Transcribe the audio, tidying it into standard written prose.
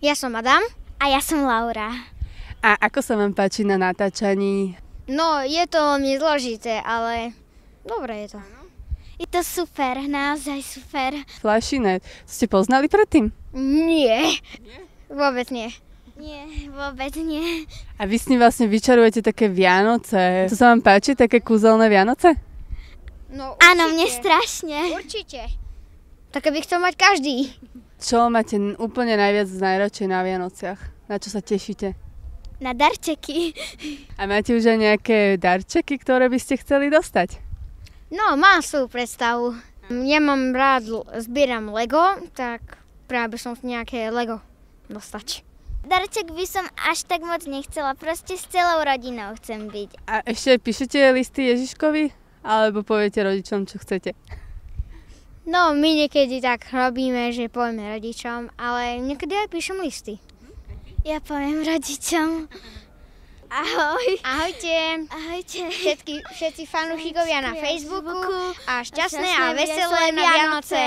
Ja som Adam. A ja som Laura. A ako sa vám páči na natáčaní? No, je to veľmi zložité, ale dobre je to. Je to super, naozaj super. Flašinet. Ste poznali predtým? Nie. Vôbec nie. Nie, vôbec nie. A vy s ním vlastne vyčarujete také Vianoce. To sa vám páči, také kúzelné Vianoce? No, Áno, mne strašne. Určite. Tak by chcel mať každý. Čo máte úplne najviac najradšej na Vianociach? Na čo sa tešíte? Na darčeky. A máte už aj nejaké darčeky, ktoré by ste chceli dostať? No, mám svoju predstavu. Ja mám rád, zbieram Lego, tak práve by som nejaké Lego dostať. Darček by som až tak moc nechcela, proste s celou rodinou chcem byť. A ešte píšete listy Ježiškovi? Alebo poviete rodičom, čo chcete? No, my niekedy tak robíme, že povieme rodičom, ale niekedy aj píšem listy. Ja poviem rodičom. Ahoj. Ahojte. Ahojte. Všetci fanúšikovia na Facebooku a šťastné a veselé na Vianoce.